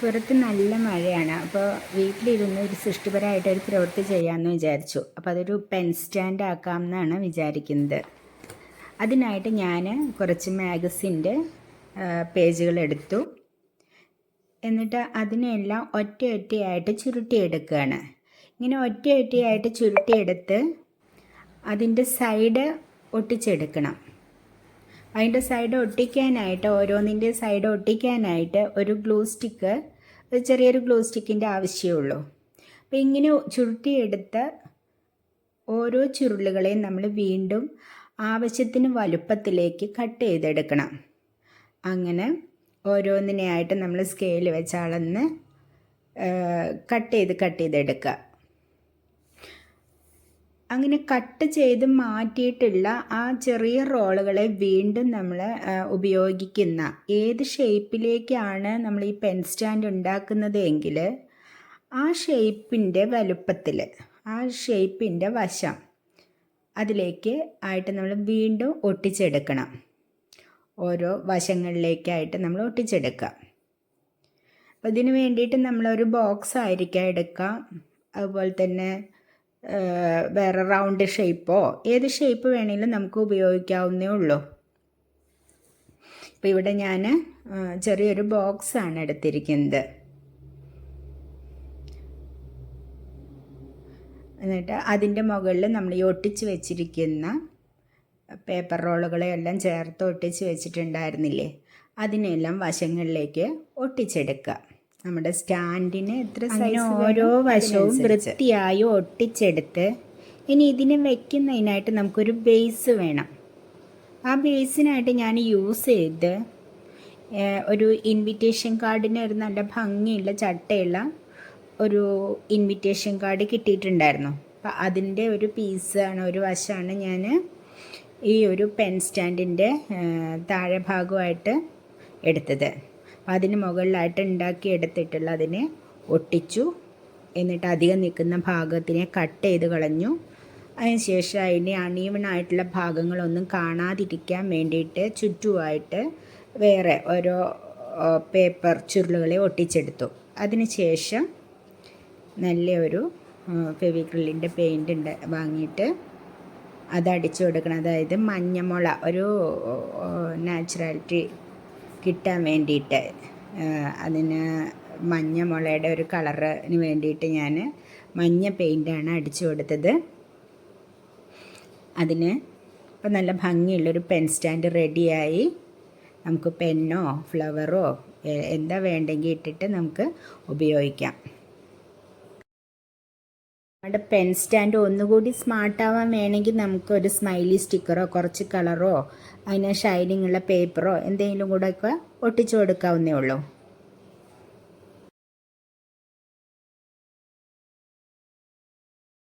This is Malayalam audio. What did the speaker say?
പുറത്ത് നല്ല മഴയാണ്. അപ്പോൾ വീട്ടിലിരുന്ന് ഒരു സൃഷ്ടിപരമായിട്ടൊരു പ്രവൃത്തി ചെയ്യാമെന്ന് വിചാരിച്ചു. അപ്പോൾ അതൊരു പെൻ സ്റ്റാൻഡ് ആക്കാം എന്നാണ് വിചാരിക്കുന്നത്. അതിനായിട്ട് ഞാൻ കുറച്ച് മാഗസിൻ്റെ പേജുകൾ എടുത്തു. എന്നിട്ട് അതിനെല്ലാം ഒറ്റയായിട്ട് ചുരുട്ടിയെടുക്കുകയാണ്. ഇങ്ങനെ ഒറ്റയായിട്ട് ചുരുട്ടിയെടുത്ത് അതിൻ്റെ സൈഡ് ഒട്ടിച്ചെടുക്കണം. അതിൻ്റെ സൈഡ് ഒട്ടിക്കാനായിട്ട് ഓരോന്നിൻ്റെ സൈഡ് ഒട്ടിക്കാനായിട്ട് ഒരു ഗ്ലൂ സ്റ്റിക്ക്, ചെറിയൊരു ഗ്ലൂ സ്റ്റിക്കിൻ്റെ ആവശ്യമുള്ളൂ. അപ്പോൾ ഇങ്ങനെ ചുരുട്ടിയെടുത്ത ഓരോ ചുരുളുകളെയും നമ്മൾ വീണ്ടും ആവശ്യത്തിന് വലുപ്പത്തിലേക്ക് കട്ട് ചെയ്തെടുക്കണം. അങ്ങനെ ഓരോന്നിനെയായിട്ട് നമ്മൾ സ്കെയിൽ വെച്ച് അളന്ന് കട്ട് ചെയ്തെടുക്കുക. അങ്ങനെ കട്ട് ചെയ്ത് മാറ്റിയിട്ടുള്ള ആ ചെറിയ റോളുകളെ വീണ്ടും നമ്മൾ ഉപയോഗിക്കുന്ന ഏത് ഷേപ്പിലേക്കാണ് നമ്മൾ ഈ പെൻ സ്റ്റാൻഡ് ഉണ്ടാക്കുന്നത് എങ്കിൽ ആ ഷേപ്പിൻ്റെ വലുപ്പത്തിൽ, ആ ഷേപ്പിൻ്റെ വശം അതിലേക്ക് ആയിട്ട് നമ്മൾ വീണ്ടും ഒട്ടിച്ചെടുക്കണം. ഓരോ വശങ്ങളിലേക്കായിട്ട് നമ്മൾ ഒട്ടിച്ചെടുക്കുക. അപ്പോൾ ഇതിന് വേണ്ടിയിട്ട് നമ്മളൊരു ബോക്സ് ആയിരിക്കാം എടുക്കുക. അതുപോലെ തന്നെ വേറെ റൗണ്ട് ഷേപ്പോ ഏത് ഷേപ്പ് വേണമെങ്കിലും നമുക്ക് ഉപയോഗിക്കാവുന്നേ ഉള്ളൂ. ഇപ്പോൾ ഇവിടെ ഞാൻ ചെറിയൊരു ബോക്സാണ് എടുത്തിരിക്കുന്നത്. എന്നിട്ട് അതിൻ്റെ മുകളിൽ നമ്മൾ ഈ ഒട്ടിച്ച് വെച്ചിരിക്കുന്ന പേപ്പർ റോളുകളെല്ലാം ചേർത്ത് ഒട്ടിച്ച് വെച്ചിട്ടുണ്ടായിരുന്നില്ലേ, അതിനെല്ലാം വശങ്ങളിലേക്ക് ഒട്ടിച്ചെടുക്കുക. നമ്മുടെ സ്റ്റാൻഡിന് എത്ര സൈസ് ഓരോ വശവും വൃത്തിയായി ഒട്ടിച്ചെടുത്ത് ഇനി ഇതിനെ വയ്ക്കുന്നതിനായിട്ട് നമുക്കൊരു ബേസ് വേണം. ആ ബേസിനായിട്ട് ഞാൻ യൂസ് ചെയ്ത് ഒരു ഇൻവിറ്റേഷൻ കാർഡിന് ഒരു നല്ല ഭംഗിയുള്ള ചട്ടയുള്ള ഒരു ഇൻവിറ്റേഷൻ കാർഡ് കിട്ടിയിട്ടുണ്ടായിരുന്നു. അപ്പോൾ അതിൻ്റെ ഒരു പീസാണ്, ഒരു വശമാണ് ഞാൻ ഈ ഒരു പെൻ സ്റ്റാൻഡിൻ്റെ താഴെ ഭാഗമായിട്ട് എടുത്തത്. അതിന് മുകളിലായിട്ട് ഉണ്ടാക്കിയെടുത്തിട്ടുള്ള അതിനെ ഒട്ടിച്ചു. എന്നിട്ട് അധികം നിൽക്കുന്ന ഭാഗത്തിനെ കട്ട് ചെയ്ത് കളഞ്ഞു. അതിനുശേഷം അതിൻ്റെ അണീവണായിട്ടുള്ള ഭാഗങ്ങളൊന്നും കാണാതിരിക്കാൻ വേണ്ടിയിട്ട് ചുറ്റുമായിട്ട് വേറെ ഓരോ പേപ്പർ ചുരുളുകളെ ഒട്ടിച്ചെടുത്തു. അതിനുശേഷം നല്ലൊരു ഫെവിക്രിലിൻ്റെ പെയിൻറ് വാങ്ങിയിട്ട് അതടിച്ചു കൊടുക്കണം. അതായത് മഞ്ഞമുള, ഒരു നാച്ചുറാലിറ്റി കിട്ടാൻ വേണ്ടിയിട്ട്, അതിന് മഞ്ഞമുളയുടെ ഒരു കളറിന് വേണ്ടിയിട്ട് ഞാൻ മഞ്ഞ പെയിൻ്റാണ് അടിച്ചു കൊടുത്തത്. അതിന് ഇപ്പം നല്ല ഭംഗിയുള്ളൊരു പെൻ സ്റ്റാൻഡ് റെഡിയായി. നമുക്ക് പെന്നോ ഫ്ലവറോ എന്താ വേണ്ടെങ്കിൽ ഇട്ടിട്ട് നമുക്ക് ഉപയോഗിക്കാം. നമ്മുടെ പെൻ സ്റ്റാൻഡ് ഒന്നുകൂടി സ്മാർട്ടാവാൻ വേണമെങ്കിൽ നമുക്കൊരു സ്മൈലി സ്റ്റിക്കറോ കുറച്ച് കളറോ അതിന് ഷൈനിങ് ഉള്ള പേപ്പറോ എന്തെങ്കിലും കൂടെ ഒക്കെ ഒട്ടിച്ചു കൊടുക്കാവുന്നേ ഉള്ളൂ.